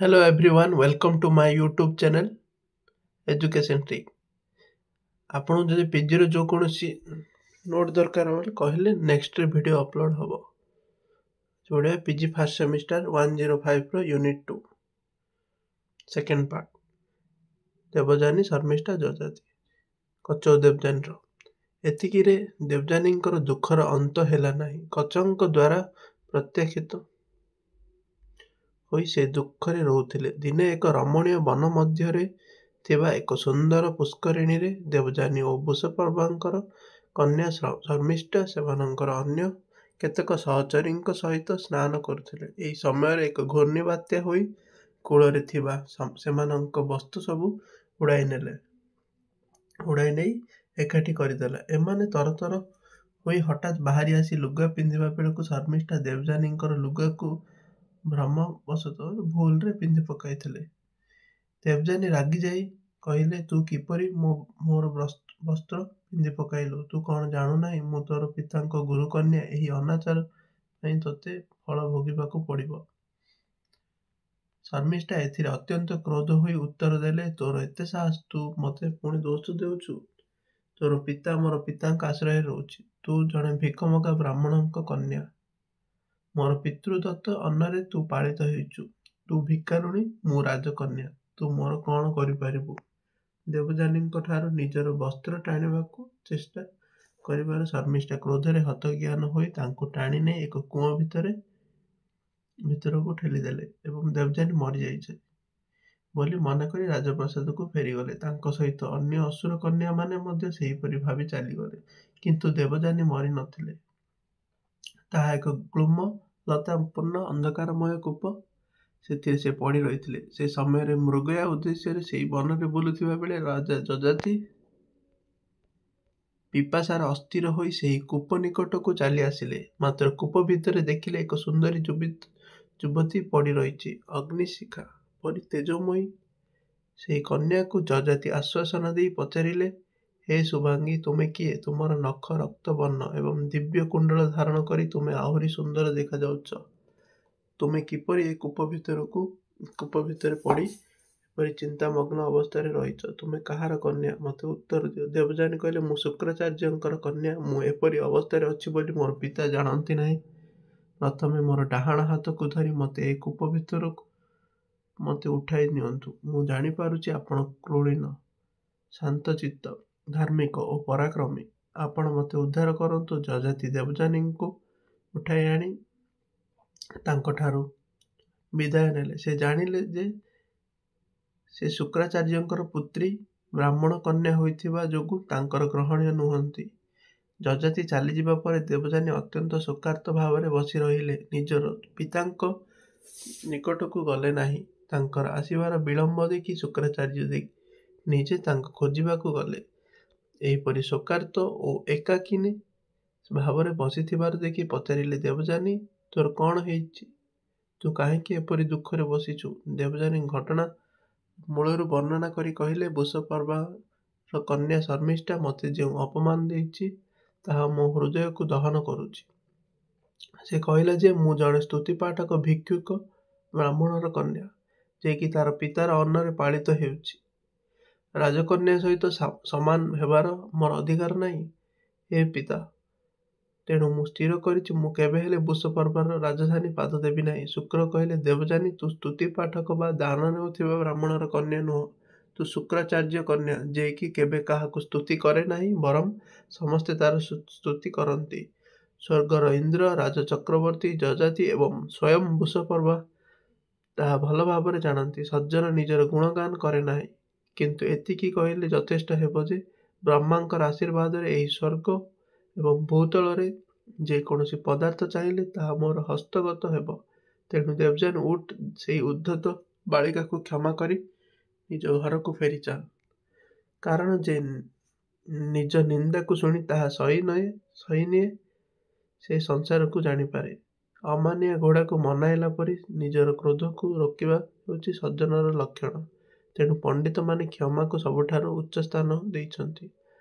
Hello everyone, welcome to my YouTube channel Education Trick. आपन जदि PG रो जो कोनोसी नोट दरकार हो कहले नेक्स्ट वीडियो अपलोड हबो जोड़े PG फर्स्ट सेमिस्टर 105 रो unit 2 second part Devyani Sharmishtha Yayati Kacha Devyani रो एतिकी रे देवजानी दुखर अंत हैला नाही कचंक द्वारा प्रत्याखित होई से दुखरे रोथिले दिने एक रमणीय वन मध्यरे थिबा एक सुंदर पुष्करिणी रे देवजानी और बुषपर्वांकर कन्या शर्मिष्ठा सेमानंकर अन्य केतक सहचरीଙ୍କ सहित स्नान କରୁଥିଲେ। ଏହି ସମୟରେ ଏକ ଘୂର୍ଣ୍ଣିବାତ୍ୟା ହୋଇ କୂଳରେ ଥିବା ସେମାନଙ୍କ ବସ୍ତୁ ସବୁ ଉଡ଼ାଇ ନେଇ ଏକାଠି କରିଦେଲା। ଏମାନେ ତରତର ହୋଇ ହଠାତ୍ ବାହାରି ଆସି ଲୁଗା ପିନ୍ଧିବା ବେଳକୁ ଶର୍ମିଷ୍ଠା ଦେବଯାନୀଙ୍କର ଲୁଗାକୁ ଭ୍ରମବଶତଃ ଭୁଲରେ ପିନ୍ଧି ପକାଇଥିଲେ। ଦେବଯାନୀ ରାଗି ଯାଇ କହିଲେ, ତୁ କିପରି ମୋର ବସ୍ତ୍ର ପିନ୍ଧି ପକାଇଲୁ? ତୁ କ'ଣ ଜାଣୁ ନାହିଁ ମୁଁ ତୋର ପିତାଙ୍କ ଗୁରୁକନ୍ୟା? ଏହି ଅନାଚାର ପାଇଁ ତୋତେ ଫଳ ଭୋଗିବାକୁ ପଡ଼ିବ। ଶର୍ମିଷ୍ଠା ଏଥିରେ ଅତ୍ୟନ୍ତ କ୍ରୋଧ ହୋଇ ଉତ୍ତର ଦେଲେ, ତୋର ଏତେ ସାହସ, ତୁ ମୋତେ ପୁଣି ଦୋଷ ଦେଉଛୁ? ତୋର ପିତା ମୋର ପିତାଙ୍କ ଆଶ୍ରୟରେ ରହୁଛି। ତୁ ଜଣେ ଭିକମଗା ବ୍ରାହ୍ମଣଙ୍କ କନ୍ୟା। ମୋର ପିତୃଦତ୍ତ ଅନ୍ନରେ ତୁ ପାଳିତ ହେଉଛୁ। ତୁ ଭିକାରୁଣୀ, ମୁଁ ରାଜକନ୍ୟା। ତୁ ମୋର କ'ଣ କରିପାରିବୁ? ଦେବଯାନୀଙ୍କଠାରୁ ନିଜର ବସ୍ତ୍ର ଟାଣିବାକୁ ଚେଷ୍ଟା କରିବାରୁ ଶର୍ମିଷ୍ଠା କ୍ରୋଧରେ ହତଜ୍ଞାନ ହୋଇ ତାଙ୍କୁ ଟାଣି ନେଇ ଏକ କୂଅ ଭିତରକୁ ଠେଲିଦେଲେ ଏବଂ ଦେବଯାନୀ ମରିଯାଇଛି ବୋଲି ମନେକରି ରାଜପ୍ରାସାଦକୁ ଫେରିଗଲେ। ତାଙ୍କ ସହିତ ଅନ୍ୟ ଅସୁର କନ୍ୟାମାନେ ମଧ୍ୟ ସେହିପରି ଭାବି ଚାଲିଗଲେ। କିନ୍ତୁ ଦେବଯାନୀ ମରି ନଥିଲେ। ତାହା ଏକ ଗ୍ଳୁମ ଲତାପୂର୍ଣ୍ଣ ଅନ୍ଧକାରମୟ କୂପ। ସେଥିରେ ସେ ପଡ଼ି ରହିଥିଲେ। ସେ ସମୟରେ ମୃଗୟା ଉଦ୍ଦେଶ୍ୟରେ ସେହି ବନରେ ବୁଲୁଥିବା ବେଳେ ରାଜା ଯଯାତି ପିପାସାର ଅସ୍ଥିର ହୋଇ ସେହି କୂପ ନିକଟକୁ ଚାଲି ଆସିଲେ। ମାତ୍ର କୂପ ଭିତରେ ଦେଖିଲେ ଏକ ସୁନ୍ଦରୀ ଯୁବତୀ ପଡ଼ି ରହିଛି, ଅଗ୍ନିଶିଖା ପରି ତେଜୋମୟୀ। ସେହି କନ୍ୟାକୁ ଯଯାତି ଆଶ୍ୱାସନା ଦେଇ ପଚାରିଲେ, ହେ ଶୁଭାଙ୍ଗୀ, ତୁମେ କିଏ? ତୁମର ନଖ ରକ୍ତ ବର୍ଣ୍ଣ ଏବଂ ଦିବ୍ୟ କୁଣ୍ଡଳ ଧାରଣ କରି ତୁମେ ଆହୁରି ସୁନ୍ଦର ଦେଖାଯାଉଛ। ତୁମେ କିପରି ଏ କୂପ ଭିତରେ ପଡ଼ି ଏପରି ଚିନ୍ତାମଗ୍ନ ଅବସ୍ଥାରେ ରହିଛ? ତୁମେ କାହାର କନ୍ୟା? ମୋତେ ଉତ୍ତର ଦିଅ। ଦେବଯାନୀ କହିଲେ, ମୁଁ ଶୁକ୍ରାଚାର୍ଯ୍ୟଙ୍କର କନ୍ୟା। ମୁଁ ଏପରି ଅବସ୍ଥାରେ ଅଛି ବୋଲି ମୋର ପିତା ଜାଣନ୍ତି ନାହିଁ। ପ୍ରଥମେ ମୋର ଡାହାଣ ହାତକୁ ଧରି ମୋତେ ଏ କୂପ ଭିତରକୁ ମୋତେ ଉଠାଇ ନିଅନ୍ତୁ। ମୁଁ ଜାଣିପାରୁଛି ଆପଣ କୁଳୀନ, ଶାନ୍ତଚିତ୍ତ, ଧାର୍ମିକ ଓ ପରାକ୍ରମୀ। ଆପଣ ମୋତେ ଉଦ୍ଧାର କରନ୍ତୁ। ଯଯାତି ଦେବଯାନୀଙ୍କୁ ଉଠାଇ ଆଣି ତାଙ୍କଠାରୁ ବିଦାୟ ନେଲେ। ସେ ଜାଣିଲେ ଯେ ସେ ଶୁକ୍ରାଚାର୍ଯ୍ୟଙ୍କର ପୁତ୍ରୀ ବ୍ରାହ୍ମଣ କନ୍ୟା ହୋଇଥିବା ଯୋଗୁଁ ତାଙ୍କର ଗ୍ରହଣୀୟ ନୁହନ୍ତି। ଯଯାତି ଚାଲିଯିବା ପରେ ଦେବଯାନୀ ଅତ୍ୟନ୍ତ ଶୋକାର୍ତ୍ତ ଭାବରେ ବସି ରହିଲେ। ନିଜର ପିତାଙ୍କ ନିକଟକୁ ଗଲେ ନାହିଁ। ତାଙ୍କର ଆସିବାର ବିଳମ୍ବ ଦେଖି ଶୁକ୍ରାଚାର୍ଯ୍ୟ ନିଜେ ତାଙ୍କୁ ଖୋଜିବାକୁ ଗଲେ। ଏହିପରି ଶୋକାର୍ତ୍ତ ଓ ଏକାକିନୀ ଭାବରେ ବସିଥିବାର ଦେଖି ପଚାରିଲେ, ଦେବଯାନୀ, ତୋର କ'ଣ ହେଇଛି? ତୁ କାହିଁକି ଏପରି ଦୁଃଖରେ ବସିଛୁ? ଦେବଯାନୀ ଘଟଣା ମୂଳରୁ ବର୍ଣ୍ଣନା କରି କହିଲେ, ବୁଷପର୍ବାର କନ୍ୟା ଶର୍ମିଷ୍ଠା ମୋତେ ଯେଉଁ ଅପମାନ ଦେଇଛି ତାହା ମୋ ହୃଦୟକୁ ଦହନ କରୁଛି। ସେ କହିଲା ଯେ ମୁଁ ଜଣେ ସ୍ତୁତିପାଠକ ଭିକ୍ଷୁକ ବ୍ରାହ୍ମଣର କନ୍ୟା, ଯିଏକି ତାର ପିତାର ଅନ୍ନରେ ପାଳିତ ହେଉଛି। ରାଜକନ୍ୟା ସହିତ ସମାନ ହେବାର ମୋର ଅଧିକାର ନାହିଁ, ହେ ପିତା। ତେଣୁ ମୁଁ ସ୍ଥିର କରିଛି ମୁଁ କେବେ ହେଲେ ବୁଷପର୍ବାର ରାଜଧାନୀ ପାଦ ଦେବି ନାହିଁ। ଶୁକ୍ର କହିଲେ, ଦେବଯାନୀ, ତୁ ସ୍ତୁତି ପାଠକ ବା ଦାନ ନେଉଥିବା ବ୍ରାହ୍ମଣର କନ୍ୟା ନୁହଁ। ତୁ ଶୁକ୍ରାଚାର୍ଯ୍ୟ କନ୍ୟା, ଯିଏକି କେବେ କାହାକୁ ସ୍ତୁତି କରେ ନାହିଁ, ବରଂ ସମସ୍ତେ ତାର ସ୍ତୁତି କରନ୍ତି। ସ୍ୱର୍ଗର ଇନ୍ଦ୍ର, ରାଜଚକ୍ରବର୍ତ୍ତୀ, ଯଯାତି ଏବଂ ସ୍ୱୟଂ ବୁଷପର୍ବା ତାହା ଭଲ ଭାବରେ ଜାଣନ୍ତି। ସଜ୍ଜନ ନିଜର ଗୁଣଗାନ କରେ ନାହିଁ, କିନ୍ତୁ ଏତିକି କହିଲେ ଯଥେଷ୍ଟ ହେବ ଯେ ବ୍ରହ୍ମାଙ୍କର ଆଶୀର୍ବାଦରେ ଏହି ସ୍ୱର୍ଗ ଏବଂ ଭୂତଳରେ ଯେ କୌଣସି ପଦାର୍ଥ ଚାହିଁଲେ ତାହା ମୋର ହସ୍ତଗତ ହେବ। ତେଣୁ ଦେବଯାନୀ ଉଠ, ସେହି ଉଦ୍ଧତ ବାଳିକାକୁ କ୍ଷମା କରି ନିଜ ଘରକୁ ଫେରି ଚାଲ। କାରଣ ଯେ ନିଜ ନିନ୍ଦାକୁ ଶୁଣି ତାହା ସହିନିଏ ସେ ସଂସାରକୁ ଜାଣିପାରେ। ଅମାନିଆ ଘୋଡ଼ାକୁ ମନାଇଲା ପରି ନିଜର କ୍ରୋଧକୁ ରୋକିବା ହେଉଛି ସଜ୍ଜନର ଲକ୍ଷଣ। ତେଣୁ ପଣ୍ଡିତମାନେ କ୍ଷମାକୁ ସବୁଠାରୁ ଉଚ୍ଚ ସ୍ଥାନ ଦେଇଛନ୍ତି।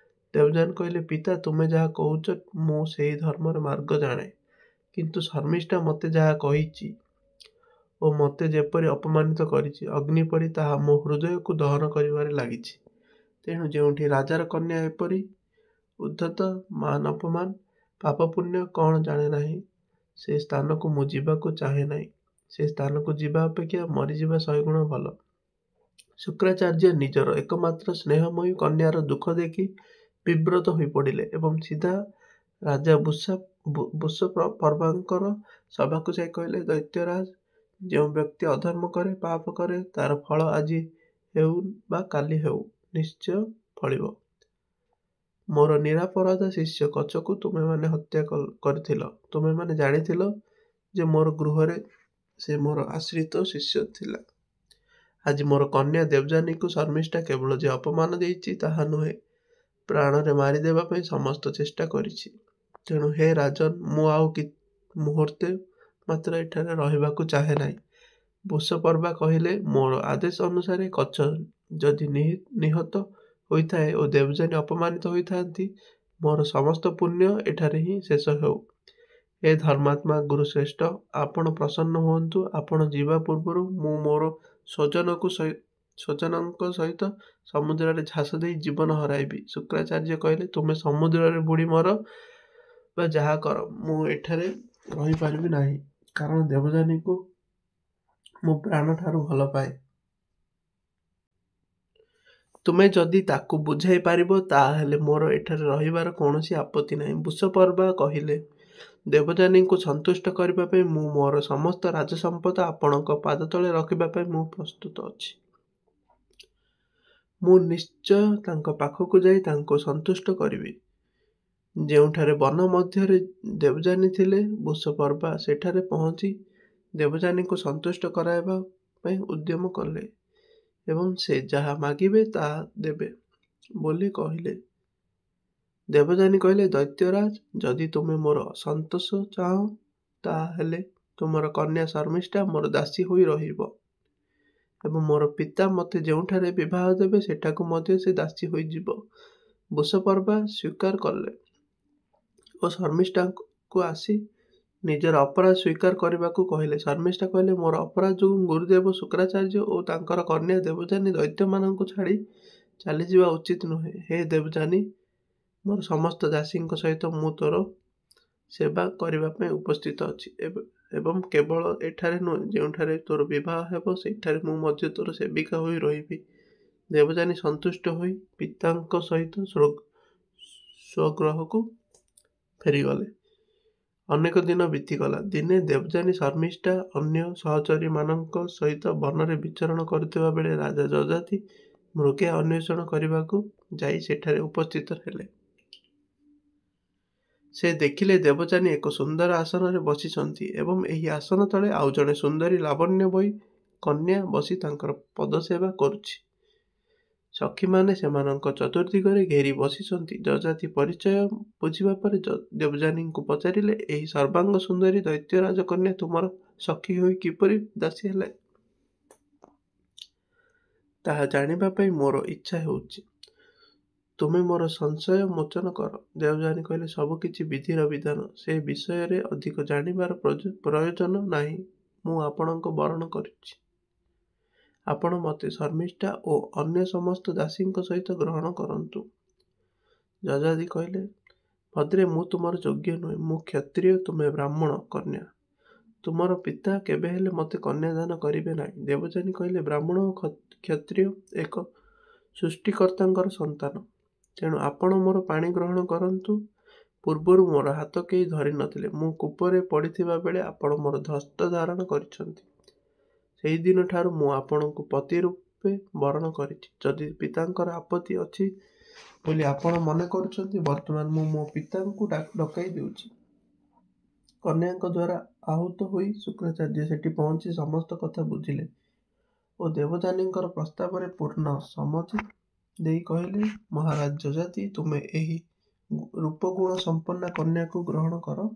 ଦେବଯାନୀ କହିଲେ, ପିତା, ତୁମେ ଯାହା କହୁଛ ମୁଁ ସେହି ଧର୍ମର ମାର୍ଗ ଜାଣେ। କିନ୍ତୁ ଶର୍ମିଷ୍ଠା ମୋତେ ଯାହା କହିଛି ଓ ମୋତେ ଯେପରି ଅପମାନିତ କରିଛି, ଅଗ୍ନି ପରି ତାହା ମୋ ହୃଦୟକୁ ଦହନ କରିବାରେ ଲାଗିଛି। ତେଣୁ ଯେଉଁଠି ରାଜାର କନ୍ୟା ଏପରି ଉଦ୍ଧତ, ମାନ ଅପମାନ, ପାପ ପୁଣ୍ୟ କ'ଣ ଜାଣେ ନାହିଁ, ସେ ସ୍ଥାନକୁ ମୁଁ ଯିବାକୁ ଚାହେଁ ନାହିଁ। ସେ ସ୍ଥାନକୁ ଯିବା ଅପେକ୍ଷା ମରିଯିବା 100 ଗୁଣ ଭଲ। ଶୁକ୍ରାଚାର୍ଯ୍ୟ ନିଜର ଏକମାତ୍ର ସ୍ନେହମୟୀ କନ୍ୟାର ଦୁଃଖ ଦେଖି ବିବ୍ରତ ହୋଇ ପଡ଼ିଲେ ଏବଂ ସିଧା ରାଜା ବୃଷପର୍ବାଙ୍କର ସଭାକୁ ଯାଇ କହିଲେ, ଦୈତ୍ୟରାଜ, ଯେଉଁ ବ୍ୟକ୍ତି ଅଧର୍ମ କରେ, ପାପ କରେ, ତାର ଫଳ ଆଜି ହେଉ ବା କାଲି ହେଉ, ନିଶ୍ଚୟ ଫଳିବ। ମୋର ନିରାପରାଧ ଶିଷ୍ୟ କଚକୁ ତୁମେମାନେ ହତ୍ୟା କରିଥିଲ। ତୁମେମାନେ ଜାଣିଥିଲ ଯେ ମୋର ଗୃହରେ ସେ ମୋର ଆଶ୍ରିତ ଶିଷ୍ୟ ଥିଲା। ଆଜି ମୋର କନ୍ୟା ଦେବଯାନୀକୁ ଶର୍ମିଷ୍ଠା କେବଳ ଯେ ଅପମାନ ଦେଇଛି ତାହା ନୁହେଁ, ପ୍ରାଣରେ ମାରିଦେବା ପାଇଁ ସମସ୍ତ ଚେଷ୍ଟା କରିଛି। ତେଣୁ ହେ ରାଜନ୍, ମୁଁ ଆଉ ମୁହୂର୍ତ୍ତେ ମାତ୍ର ଏଠାରେ ରହିବାକୁ ଚାହେଁ ନାହିଁ। ବୃଷପର୍ବା କହିଲେ, ମୋର ଆଦେଶ ଅନୁସାରେ କଚ ଯଦି ନିହତ ହୋଇଥାଏ ଓ ଦେବଯାନୀ ଅପମାନିତ ହୋଇଥାନ୍ତି, ମୋର ସମସ୍ତ ପୁଣ୍ୟ ଏଠାରେ ହିଁ ଶେଷ ହେଉ। ହେ ଧର୍ମାତ୍ମା ଗୁରୁଶ୍ରେଷ୍ଠ, ଆପଣ ପ୍ରସନ୍ନ ହୁଅନ୍ତୁ। ଆପଣ ଯିବା ପୂର୍ବରୁ ମୁଁ ମୋର ସ୍ୱଜନଙ୍କ ସହିତ ସମୁଦ୍ରରେ ଝାସ ଦେଇ ଜୀବନ ହରାଇବି। ଶୁକ୍ରାଚାର୍ଯ୍ୟ କହିଲେ, ତୁମେ ସମୁଦ୍ରରେ ବୁଡ଼ି ମର ବା ଯାହା କର, ମୁଁ ଏଠାରେ ରହିପାରିବି ନାହିଁ, କାରଣ ଦେବଯାନୀକୁ ମୁଁ ପ୍ରାଣଠାରୁ ଭଲ ପାଏ। ତୁମେ ଯଦି ତାକୁ ବୁଝାଇ ପାରିବ, ତାହେଲେ ମୋର ଏଠାରେ ରହିବାର କୌଣସି ଆପତ୍ତି ନାହିଁ। ବୃଷପର୍ବା କହିଲେ, ଦେବଯାନୀଙ୍କୁ ସନ୍ତୁଷ୍ଟ କରିବା ପାଇଁ ମୁଁ ମୋର ସମସ୍ତ ରାଜସମ୍ପଦ ଆପଣଙ୍କ ପାଦତଳେ ରଖିବା ପାଇଁ ମୁଁ ପ୍ରସ୍ତୁତ ଅଛି। ମୁଁ ନିଶ୍ଚୟ ତାଙ୍କ ପାଖକୁ ଯାଇ ତାଙ୍କୁ ସନ୍ତୁଷ୍ଟ କରିବି। ଯେଉଁଠାରେ ବନ ମଧ୍ୟରେ ଦେବଯାନୀ ଥିଲେ, ବୃଷପର୍ବା ସେଠାରେ ପହଞ୍ଚି ଦେବଯାନୀଙ୍କୁ ସନ୍ତୁଷ୍ଟ କରାଇବା ପାଇଁ ଉଦ୍ୟମ କଲେ ଏବଂ ସେ ଯାହା ମାଗିବେ ତାହା ଦେବେ ବୋଲି କହିଲେ। ଦେବଯାନୀ କହିଲେ, ଦୈତ୍ୟରାଜ, ଯଦି ତୁମେ ମୋର ସନ୍ତୋଷ ଚାହଁ, ତାହେଲେ ତୁମର କନ୍ୟା ଶର୍ମିଷ୍ଠା ମୋର ଦାସୀ ହୋଇ ରହିବ ଏବଂ ମୋର ପିତା ମୋତେ ଯେଉଁଠାରେ ବିବାହ ଦେବେ ସେଠାକୁ ମଧ୍ୟ ସେ ଦାସୀ ହୋଇଯିବ। ବୃଷପର୍ବା ସ୍ୱୀକାର କଲେ ଓ ଶର୍ମିଷ୍ଠାକୁ ଆସି ନିଜର ଅପରାଧ ସ୍ୱୀକାର କରିବାକୁ କହିଲେ। ଶର୍ମିଷ୍ଠା କହିଲେ, ମୋର ଅପରାଧ ଯୋଗୁଁ ଗୁରୁଦେବ ଶୁକ୍ରାଚାର୍ଯ୍ୟ ଓ ତାଙ୍କର କନ୍ୟା ଦେବଯାନୀ ଦୈତ୍ୟମାନଙ୍କୁ ଛାଡ଼ି ଚାଲିଯିବା ଉଚିତ ନୁହେଁ। ହେ ଦେବଯାନୀ, ମୋର ସମସ୍ତ ଦାସୀଙ୍କ ସହିତ ମୁଁ ତୋର ସେବା କରିବା ପାଇଁ ଉପସ୍ଥିତ ଅଛି ଏବଂ କେବଳ ଏଠାରେ ନୁହେଁ, ଯେଉଁଠାରେ ତୋର ବିବାହ ହେବ ସେଠାରେ ମୁଁ ମଧ୍ୟ ତୋର ସେବିକା ହୋଇ ରହିବି। ଦେବଯାନୀ ସନ୍ତୁଷ୍ଟ ହୋଇ ପିତାଙ୍କ ସହିତ ସ୍ୱଗୃହକୁ ଫେରିଗଲେ। ଅନେକ ଦିନ ବିତିଗଲା। ଦିନେ ଦେବଯାନୀ ଶର୍ମିଷ୍ଠା ଅନ୍ୟ ସହଚରୀମାନଙ୍କ ସହିତ ବନରେ ବିଚରଣ କରୁଥିବା ବେଳେ ରାଜା ଯଯାତି ମୃଗୟା ଅନ୍ୱେଷଣ କରିବାକୁ ଯାଇ ସେଠାରେ ଉପସ୍ଥିତ ହେଲେ। ସେ ଦେଖିଲେ ଦେବଯାନୀ ଏକ ସୁନ୍ଦର ଆସନରେ ବସିଛନ୍ତି ଏବଂ ଏହି ଆସନ ତଳେ ଆଉ ଜଣେ ସୁନ୍ଦରୀ ଲାବଣ୍ୟମୟୀ କନ୍ୟା ବସି ତାଙ୍କର ପଦସେବା କରୁଛି। ସଖୀମାନେ ସେମାନଙ୍କ ଚତୁର୍ଦ୍ଦିଗରେ ଘେରି ବସିଛନ୍ତି। ଯଯାତି ପରିଚୟ ବୁଝିବା ପରେ ଦେବଯାନୀଙ୍କୁ ପଚାରିଲେ, ଏହି ସର୍ବାଙ୍ଗ ସୁନ୍ଦରୀ ଦୈତ୍ୟ ରାଜକନ୍ୟା ତୁମର ସଖୀ ହୋଇ କିପରି ଦାସୀ ହେଲେ? ତାହା ଜାଣିବା ପାଇଁ ମୋର ଇଚ୍ଛା ହେଉଛି। ତୁମେ ମୋର ସଂଶୟ ମୋଚନ କର। ଦେବଯାନୀ କହିଲେ, ସବୁ କିଛି ବିଧିର ବିଧାନ। ସେ ବିଷୟରେ ଅଧିକ ଜାଣିବାର ପ୍ରୟୋଜନ ନାହିଁ। ମୁଁ ଆପଣଙ୍କ ବରଣ କରୁଛି। ଆପଣ ମୋତେ ଶର୍ମିଷ୍ଠା ଓ ଅନ୍ୟ ସମସ୍ତ ଦାସୀଙ୍କ ସହିତ ଗ୍ରହଣ କରନ୍ତୁ। ଯଯାତି କହିଲେ, ଭଦ୍ରେ, ମୁଁ ତୁମର ଯୋଗ୍ୟ ନୁହେଁ। ମୁଁ କ୍ଷତ୍ରିୟ, ତୁମେ ବ୍ରାହ୍ମଣ କନ୍ୟା। ତୁମର ପିତା କେବେ ହେଲେ ମୋତେ କନ୍ୟାଦାନ କରିବେ ନାହିଁ। ଦେବଯାନୀ କହିଲେ, ବ୍ରାହ୍ମଣ ଓ କ୍ଷତ୍ରିୟ ଏକ ସୃଷ୍ଟିକର୍ତ୍ତାଙ୍କର ସନ୍ତାନ। ତେଣୁ ଆପଣ ମୋର ପାଣି ଗ୍ରହଣ କରନ୍ତୁ। ପୂର୍ବରୁ ମୋର ହାତ କେହି ଧରି ନଥିଲେ। ମୁଁ କୂପରେ ପଡ଼ିଥିବା ବେଳେ ଆପଣ ମୋର ଧସ୍ତ ଧାରଣ କରିଛନ୍ତି। ସେହିଦିନ ଠାରୁ ମୁଁ ଆପଣଙ୍କୁ ପତି ରୂପେ ବରଣ କରିଛି। ଯଦି ପିତାଙ୍କର ଆପତ୍ତି ଅଛି ବୋଲି ଆପଣ ମନେ କରୁଛନ୍ତି, ବର୍ତ୍ତମାନ ମୁଁ ମୋ ପିତାଙ୍କୁ ଡକାଇ ଦେଉଛି। କନ୍ୟାଙ୍କ ଦ୍ୱାରା ଆହୁତ ହୋଇ ଶୁକ୍ରାଚାର୍ଯ୍ୟ ସେଠି ପହଞ୍ଚି ସମସ୍ତ କଥା ବୁଝିଲେ ଓ ଦେବଯାନୀଙ୍କର ପ୍ରସ୍ତାବରେ ପୂର୍ଣ୍ଣ ସମ୍ମତି ଦେଇ କହିଲେ, ମହାରାଜ ଯଯାତି, ତୁମେ ଏହି ରୂପଗୁଣ ସମ୍ପନ୍ନା କନ୍ୟାକୁ ଗ୍ରହଣ କର।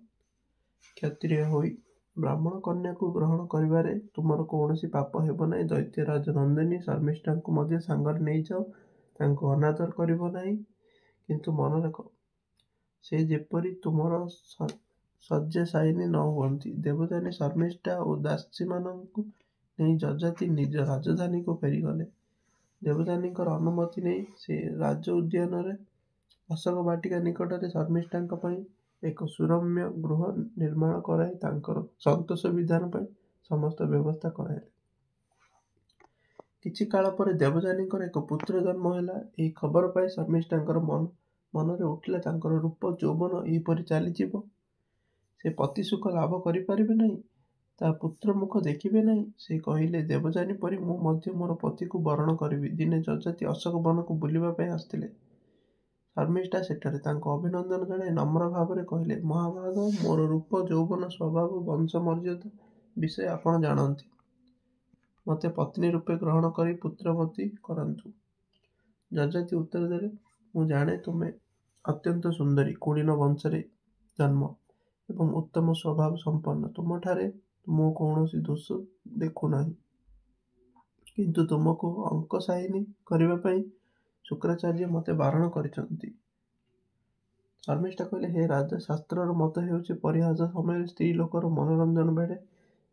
କ୍ଷତ୍ରିୟ ହୋଇ ବ୍ରାହ୍ମଣ କନ୍ୟାକୁ ଗ୍ରହଣ କରିବାରେ ତୁମର କୌଣସି ପାପ ହେବ ନାହିଁ। ଦୈତ୍ୟରାଜ ନନ୍ଦିନୀ ଶର୍ମିଷ୍ଠାଙ୍କୁ ମଧ୍ୟ ସାଙ୍ଗରେ ନେଇଯାଅ। ତାଙ୍କୁ ଅନାଦର କରିବ ନାହିଁ, କିନ୍ତୁ ମନେ ରଖ, ସେ ଯେପରି ତୁମର ଶଯ୍ୟାଶାୟିନୀ ନ ହୁଅନ୍ତି। ଦେବଯାନୀ ଶର୍ମିଷ୍ଠା ଓ ଦାସୀମାନଙ୍କୁ ନେଇ ଯଯାତି ନିଜ ରାଜଧାନୀକୁ ଫେରିଗଲେ। ଦେବଯାନୀଙ୍କର ଅନୁମତି ନେଇ ସେ ରାଜ ଉଦ୍ୟାନରେ ଅଶୋକ ବାଟିକା ନିକଟରେ ଶର୍ମିଷ୍ଠାଙ୍କ ପାଇଁ ଏକ ସୁରମ୍ୟ ଗୃହ ନିର୍ମାଣ କରାଇ ତାଙ୍କର ସନ୍ତୋଷ ବିଧାନ ପାଇଁ ସମସ୍ତ ବ୍ୟବସ୍ଥା କରାଇଲେ। କିଛି କାଳ ପରେ ଦେବଯାନୀଙ୍କର ଏକ ପୁତ୍ର ଜନ୍ମ ହେଲା। ଏହି ଖବର ପାଇ ଶର୍ମିଷ୍ଠାଙ୍କର ମନରେ ଉଠିଲା ତାଙ୍କର ରୂପ ଯୌବନ ଏହିପରି ଚାଲିଯିବ, ସେ ପତି ସୁଖ ଲାଭ କରିପାରିବେ ନାହିଁ, ତା ପୁତ୍ର ମୁଖ ଦେଖିବେ ନାହିଁ। ସେ କହିଲେ, ଦେବଯାନୀ ପରି ମୁଁ ମଧ୍ୟ ମୋର ପତିକୁ ବରଣ କରିବି। ଦିନେ ଯଯାତି ଅଶୋକ ବନକୁ ବୁଲିବା ପାଇଁ ଆସିଥିଲେ। ଶର୍ମିଷ୍ଠା ସେଠାରେ ତାଙ୍କୁ ଅଭିନନ୍ଦନ ଜଣାଇ ନମ୍ର ଭାବରେ କହିଲେ, ମହାଭାଗ, ମୋର ରୂପ ଯୌବନ ସ୍ୱଭାବ ବଂଶ ମର୍ଯ୍ୟାଦା ବିଷୟ ଆପଣ ଜାଣନ୍ତି। ମୋତେ ପତ୍ନୀ ରୂପେ ଗ୍ରହଣ କରି ପୁତ୍ରବତୀ କରନ୍ତୁ। ଯଯାତି ଉତ୍ତର ଦେଲେ, ମୁଁ ଜାଣେ ତୁମେ ଅତ୍ୟନ୍ତ ସୁନ୍ଦରୀ, କୁଳୀନ ବଂଶରେ ଜନ୍ମ ଏବଂ ଉତ୍ତମ ସ୍ୱଭାବ ସମ୍ପନ୍ନ। ତୁମଠାରେ ମୁଁ କୌଣସି ଦୋଷ ଦେଖୁନାହିଁ, କିନ୍ତୁ ତୁମକୁ ଅଙ୍କଶାୟିନୀ କରିବା ପାଇଁ ଶୁକ୍ରାଚାର୍ଯ୍ୟ ମୋତେ ବାରଣ କରିଛନ୍ତି। ଶର୍ମିଷ୍ଠା କହିଲେ, ହେ ରାଜା, ଶାସ୍ତ୍ରର ମତ ହେଉଛି ପରିହାସ ସମୟରେ ସ୍ତ୍ରୀ ଲୋକର ମନୋରଞ୍ଜନ ବେଳେ,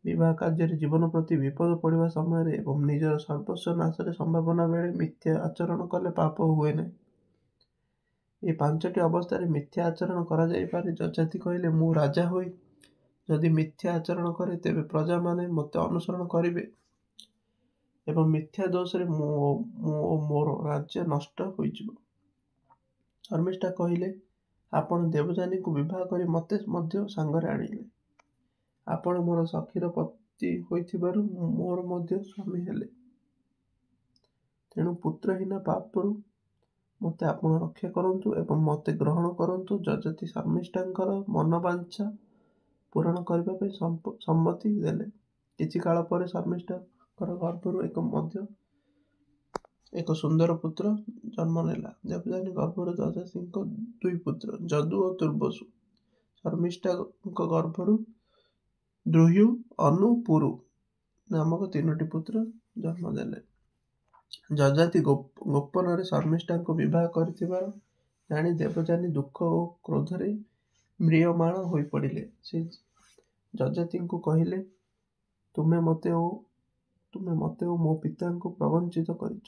ବିବାହ କାର୍ଯ୍ୟରେ ଜୀବନ ପ୍ରତି ବିପଦ ପଡ଼ିବା ସମୟରେ ଏବଂ ନିଜର ସର୍ବସ୍ୱ ନାଶରେ ସମ୍ଭାବନା ବେଳେ ମିଥ୍ୟା ଆଚରଣ କଲେ ପାପ ହୁଏ ନାହିଁ। ଏହି 5ଟି ଅବସ୍ଥାରେ ମିଥ୍ୟା ଆଚରଣ କରାଯାଇପାରେ। ଯଯାତି କହିଲେ, ମୁଁ ରାଜା ହୋଇ ଯଦି ମିଥ୍ୟା ଆଚରଣ କରେ ତେବେ ପ୍ରଜାମାନେ ମୋତେ ଅନୁସରଣ କରିବେ ଏବଂ ମିଥ୍ୟା ଦୋଷରେ ମୁଁ ଓ ମୋର ରାଜ୍ୟ ନଷ୍ଟ ହୋଇଯିବ। ଶର୍ମିଷ୍ଠା କହିଲେ, ଆପଣ ଦେବଯାନୀଙ୍କୁ ବିବାହ କରି ମୋତେ ମଧ୍ୟ ସାଙ୍ଗରେ ଆଣିଲେ। ଆପଣ ମୋର ସଖୀର ପତି ହୋଇଥିବାରୁ ମୋର ମଧ୍ୟ ସ୍ୱାମୀ ହେଲେ। ତେଣୁ ପୁତ୍ରହୀନ ପାପରୁ ମୋତେ ଆପଣ ରକ୍ଷା କରନ୍ତୁ ଏବଂ ମୋତେ ଗ୍ରହଣ କରନ୍ତୁ। ଯଯାତି ଶର୍ମିଷ୍ଠାଙ୍କର ମନବାଞ୍ଛା ପୂରଣ କରିବା ପାଇଁ ସମ୍ମତି ଦେଲେ। କିଛି କାଳ ପରେ ଶର୍ମିଷ୍ଠାଙ୍କର ଗର୍ଭରୁ ଏକ ସୁନ୍ଦର ପୁତ୍ର ଜନ୍ମ ନେଲା। ଦେବଯାନୀ ଗର୍ଭରୁ ଯଯାତିଙ୍କ 2 ପୁତ୍ର, ଯଦୁ ଓ ଦୁର୍ବାସୁ। ଶର୍ମିଷ୍ଠାଙ୍କ ଗର୍ଭରୁ ଦ୍ରୁହ୍ୟୁ, ଅନୁ, ପୁରୁ ନାମକ 3ଟି ପୁତ୍ର ଜନ୍ମ ଦେଲେ। ଯଯାତି ଗୋପନରେ ଶର୍ମିଷ୍ଠାଙ୍କୁ ବିବାହ କରିଥିବାର ଜାଣି ଦେବଯାନୀ ଦୁଃଖ ଓ କ୍ରୋଧରେ ମ୍ରିୟମାଣ ହୋଇପଡ଼ିଲେ। ସେ ଯଯାତିଙ୍କୁ କହିଲେ, ତୁମେ ମୋତେ ଓ ମୋ ପିତାଙ୍କୁ ପ୍ରବଞ୍ଚିତ କରିଛ।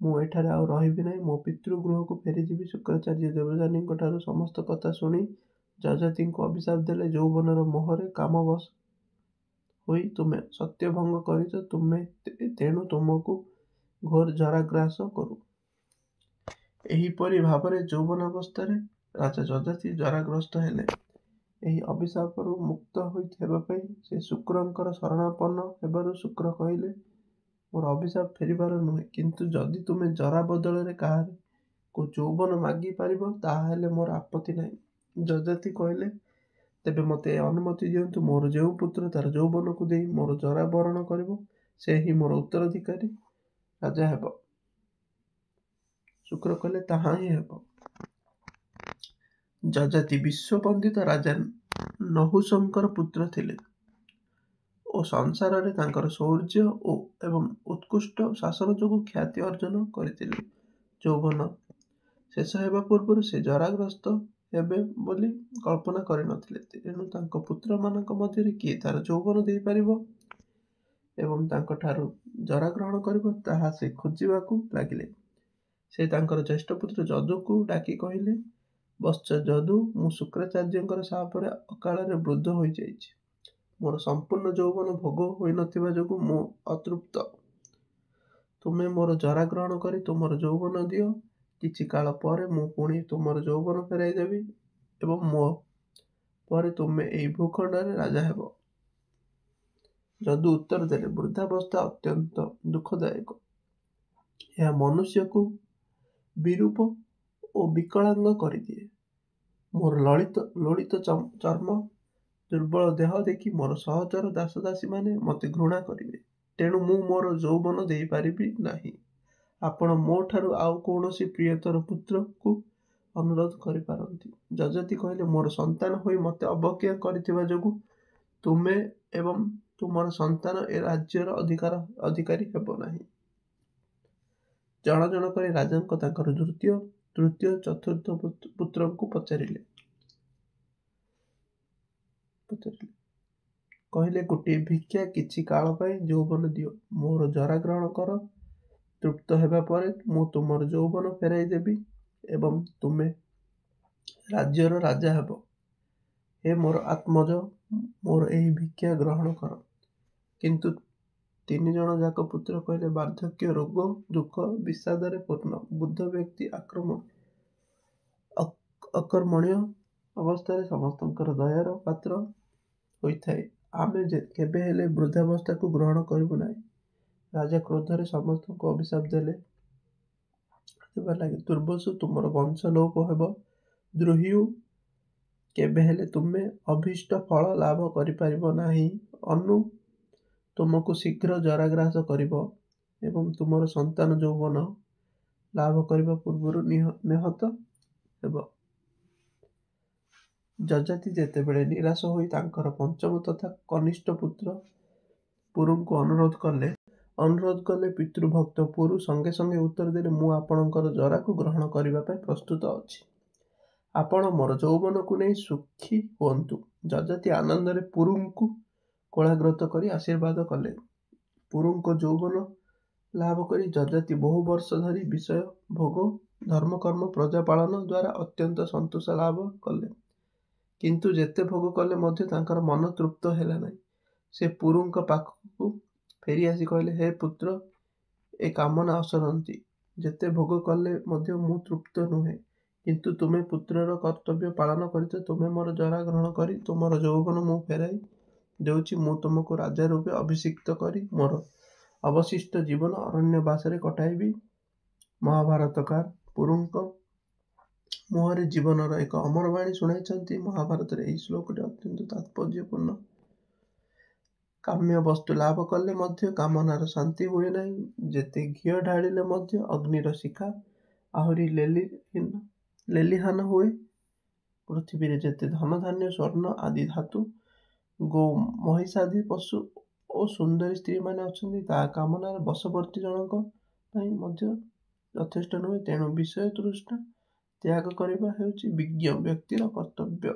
ମୁଁ ଏଠାରେ ଆଉ ରହିବି ନାହିଁ, ମୋ ପିତୃଗୃହକୁ ଫେରିଯିବି। ଶୁକ୍ରାଚାର୍ଯ୍ୟ ଦେବଯାନୀଙ୍କଠାରୁ ସମସ୍ତ କଥା ଶୁଣି ଯଯାତିଙ୍କୁ ଅଭିଶାପ ଦେଲେ, ଯୌବନର ମୋହରେ କାମବଶ ହୋଇ ତୁମେ ସତ୍ୟଭଙ୍ଗ କରିଛ, ତେଣୁ ତୁମକୁ ଘୋର ଜରାଗ୍ରାସ କରୁ। ଏହିପରି ଭାବରେ ଯୌବନାବସ୍ଥାରେ ରାଜା ଯଯାତି ଜରାଗ୍ରସ୍ତ ହେଲେ। ଏହି ଅଭିଶାପରୁ ମୁକ୍ତ ହେବା ପାଇଁ ସେ ଶୁକ୍ରଙ୍କର ଶରଣାପନ୍ନ ହେବାରୁ ଶୁକ୍ର କହିଲେ, ମୋର ଅଭିଶାପ ଫେରିବାର ନୁହେଁ, କିନ୍ତୁ ଯଦି ତୁମେ ଜରା ବଦଳରେ କାହାରିକୁ ଯୌବନ ମାଗି ପାରିବ ତାହାହେଲେ ମୋର ଆପତ୍ତି ନାହିଁ। ଯଯାତି କହିଲେ, ତେବେ ମୋତେ ଅନୁମତି ଦିଅନ୍ତୁ, ମୋର ଯେଉଁ ପୁତ୍ର ତାର ଯୌବନକୁ ଦେଇ ମୋର ଜରା ବରଣ କରିବ, ସେ ହିଁ ମୋର ଉତ୍ତରାଧିକାରୀ ରାଜା ହେବ। ଶୁକ୍ର କହିଲେ, ତାହା ହିଁ ହେବ। ଯଯାତି ବିଶ୍ୱବନ୍ଦିତ ରାଜା ନହୁଷଙ୍କର ପୁତ୍ର ଥିଲେ ଓ ସଂସାରରେ ତାଙ୍କର ଶୌର୍ଯ୍ୟ ଏବଂ ଉତ୍କୃଷ୍ଟ ଶାସନ ଯୋଗୁଁ ଖ୍ୟାତି ଅର୍ଜନ କରିଥିଲେ। ଯୌବନ ଶେଷ ହେବା ପୂର୍ବରୁ ସେ ଜରାଗ୍ରସ୍ତ ହେବେ ବୋଲି କଳ୍ପନା କରିନଥିଲେ। ତେଣୁ ତାଙ୍କ ପୁତ୍ରମାନଙ୍କ ମଧ୍ୟରେ କିଏ ତାର ଯୌବନ ଦେଇପାରିବ ଏବଂ ତାଙ୍କଠାରୁ ଜରା ଗ୍ରହଣ କରିବ, ତାହା ସେ ଖୋଜିବାକୁ ଲାଗିଲେ। ସେ ତାଙ୍କର ଜ୍ୟେଷ୍ଠ ପୁତ୍ର ଯଦୁକୁ ଡାକି କହିଲେ, ବତ୍ସ ଯଦୁ, ମୁଁ ଶୁକ୍ରାଚାର୍ଯ୍ୟଙ୍କର ଶାପରେ ଅକାଳରେ ବୃଦ୍ଧ ହୋଇଯାଇଛି। ମୋର ସମ୍ପୂର୍ଣ୍ଣ ଯୌବନ ଭୋଗ ହୋଇନଥିବା ଯୋଗୁଁ ମୁଁ ଅତୃପ୍ତ। ତୁମେ ମୋର ଜରା ଗ୍ରହଣ କରି ତୁମର ଯୌବନ ଦିଅ। କିଛି କାଳ ପରେ ମୁଁ ପୁଣି ତୁମର ଯୌବନ ଫେରାଇ ଦେବି ଏବଂ ମୋ ପରେ ତୁମେ ଏହି ଭୂଖଣ୍ଡରେ ରାଜା ହେବ। ଯଦୁ ଉତ୍ତର ଦେଲେ, ବୃଦ୍ଧାବସ୍ଥା ଅତ୍ୟନ୍ତ ଦୁଃଖଦାୟକ। ଏହା ମନୁଷ୍ୟକୁ ବିରୂପ ଓ ବିକଳାଙ୍ଗ କରିଦିଏ। ମୋର ଲଳିତ ଚର୍ମ, ଦୁର୍ବଳ ଦେହ ଦେଖି ମୋର ସହଚର ଦାସଦାସୀମାନେ ମୋତେ ଘୃଣା କରିବେ। ତେଣୁ ମୁଁ ମୋର ଯୌବନ ଦେଇପାରିବି ନାହିଁ। ଆପଣ ମୋ ଠାରୁ ଆଉ କୌଣସି ପ୍ରିୟତର ପୁତ୍ରକୁ ଅନୁରୋଧ କରିପାରନ୍ତି। ଯଯାତି କହିଲେ, ମୋର ସନ୍ତାନ ହୋଇ ମୋତେ ଅବଜ୍ଞା କରିଥିବା ଯୋଗୁଁ ତୁମେ ଏବଂ ତୁମର ସନ୍ତାନ ଏ ରାଜ୍ୟର ଅଧିକାରୀ ହେବ ନାହିଁ। ଜଣ ଜଣ କରି ରାଜାଙ୍କ ତାଙ୍କର ଦ୍ୱିତୀୟ, ତୃତୀୟ, ଚତୁର୍ଥ ପୁତ୍ରଙ୍କୁ ପଚାରିଲେ। ପଚାରିଲେ। କହିଲେ, ଗୋଟିଏ ଭିକ୍ଷା, କିଛି କାଳ ପାଇଁ ଯୌବନ ଦିଅ। ମୋର ଜରା ଗ୍ରହଣ କର। ତୃପ୍ତ ହେବା ପରେ ମୁଁ ତୁମର ଯୌବନ ଫେରାଇ ଦେବି ଏବଂ ତୁମେ ରାଜ୍ୟର ରାଜା ହେବ। ହେ ମୋର ଆତ୍ମଜ, ମୋର ଏହି ଭିକ୍ଷା ଗ୍ରହଣ କର। କିନ୍ତୁ 3 ଜଣ ଯାକ ପୁତ୍ର କହିଲେ, ବାର୍ଦ୍ଧକ୍ୟ, ରୋଗ, ଦୁଃଖ, ବିଷାଦରେ ପୂର୍ଣ୍ଣ ବୃଦ୍ଧ ବ୍ୟକ୍ତି ଅକର୍ମଣ୍ୟ ଅବସ୍ଥାରେ ସମସ୍ତଙ୍କର ଦୟାର ପାତ୍ର ହୋଇଥାଏ। ଆମେ କେବେ ହେଲେ ବୃଦ୍ଧାବସ୍ଥାକୁ ଗ୍ରହଣ କରିବୁ ନାହିଁ। ରାଜା କ୍ରୋଧରେ ସମସ୍ତଙ୍କୁ ଅଭିଶାପ ଦେବା ଲାଗେ, ଦୁର୍ବାସୁ, ତୁମର ବଂଶ ଲୋପ ହେବ। ଦ୍ରୋହୀଉ, କେବେ ହେଲେ ତୁମେ ଅଭୀଷ୍ଟ ଫଳ ଲାଭ କରିପାରିବ ନାହିଁ। ଅନୁ, ତୁମକୁ ଶୀଘ୍ର ଜରାଗ୍ରାସ କରିବ ଏବଂ ତୁମର ସନ୍ତାନ ଯୌବନ ଲାଭ କରିବା ପୂର୍ବରୁ ନିହତ ହେବ। ଯଯାତି ଯେତେବେଳେ ନିରାଶ ହୋଇ ତାଙ୍କର ପଞ୍ଚମ ତଥା କନିଷ୍ଠ ପୁତ୍ର ପୁରୁଙ୍କୁ ଅନୁରୋଧ କଲେ, ପିତୃଭକ୍ତ ପୁରୁ ସଙ୍ଗେ ସଙ୍ଗେ ଉତ୍ତର ଦେଲେ, ମୁଁ ଆପଣଙ୍କର ଜରାକୁ ଗ୍ରହଣ କରିବା ପାଇଁ ପ୍ରସ୍ତୁତ ଅଛି। ଆପଣ ମୋର ଯୌବନକୁ ନେଇ ସୁଖୀ ହୁଅନ୍ତୁ। ଯଯାତି ଆନନ୍ଦରେ ପୁରୁଙ୍କୁ କୋଳାଗ୍ରତ କରି ଆଶୀର୍ବାଦ କଲେ। ପୁରୁଙ୍କ ଯୌବନ ଲାଭ କରି ଯଯାତି ବହୁ ବର୍ଷ ଧରି ବିଷୟ ଭୋଗ, ଧର୍ମକର୍ମ, ପ୍ରଜା ପାଳନ ଦ୍ୱାରା ଅତ୍ୟନ୍ତ ସନ୍ତୋଷ ଲାଭ କଲେ। କିନ୍ତୁ ଯେତେ ଭୋଗ କଲେ ମଧ୍ୟ ତାଙ୍କର ମନ ତୃପ୍ତ ହେଲା ନାହିଁ। ସେ ପୁରୁଙ୍କ ପାଖକୁ ଫେରି ଆସି କହିଲେ, ହେ ପୁତ୍ର, ଏ କାମନା ଅସରନ୍ତି। ଯେତେ ଭୋଗ କଲେ ମଧ୍ୟ ମୁଁ ତୃପ୍ତ ନୁହେଁ। କିନ୍ତୁ ତୁମେ ପୁତ୍ରର କର୍ତ୍ତବ୍ୟ ପାଳନ କରିଛ। ତୁମେ ମୋର ଜରା ଗ୍ରହଣ କରି ତୁମର ଯୌବନ ମୁଁ ଫେରାଇ ଦେଉଛି। ମୁଁ ତୁମକୁ ରାଜା ରୂପେ ଅଭିଷିକ୍ତ କରି ମୋର ଅବଶିଷ୍ଟ ଜୀବନ ଅରଣ୍ୟବାସରେ କଟାଇବି। ମହାଭାରତକାର ପୁରୁଙ୍କ ମୁହଁରେ ଜୀବନର ଏକ ଅମର ବାଣୀ ଶୁଣାଇଛନ୍ତି। ମହାଭାରତରେ ଏହି ଶ୍ଲୋକଟି ଅତ୍ୟନ୍ତ ତାତ୍ପର୍ଯ୍ୟପୂର୍ଣ୍ଣ। କାମ୍ୟ ବସ୍ତୁ ଲାଭ କଲେ ମଧ୍ୟ କାମନାର ଶାନ୍ତି ହୁଏ ନାହିଁ। ଯେତେ ଘିଅ ଢାଳିଲେ ମଧ୍ୟ ଅଗ୍ନିର ଶିଖା ଆହୁରି ଲେଲିହାନ ହୁଏ। ପୃଥିବୀରେ ଯେତେ ଧନଧାନ୍ୟ, ସ୍ୱର୍ଣ୍ଣ ଆଦି ଧାତୁ, ଗୋ, ମହିଷାଦି ପଶୁ ଓ ସୁନ୍ଦରୀ ସ୍ତ୍ରୀମାନେ ଅଛନ୍ତି, ତାହା କାମନାର ବଶବର୍ତ୍ତୀ ଜଣକ ପାଇଁ ମଧ୍ୟ ଯଥେଷ୍ଟ ନୁହେଁ। ତେଣୁ ବିଷୟ ତୃଷ୍ଣା ତ୍ୟାଗ କରିବା ହେଉଛି ବିଜ୍ଞ ବ୍ୟକ୍ତିର କର୍ତ୍ତବ୍ୟ।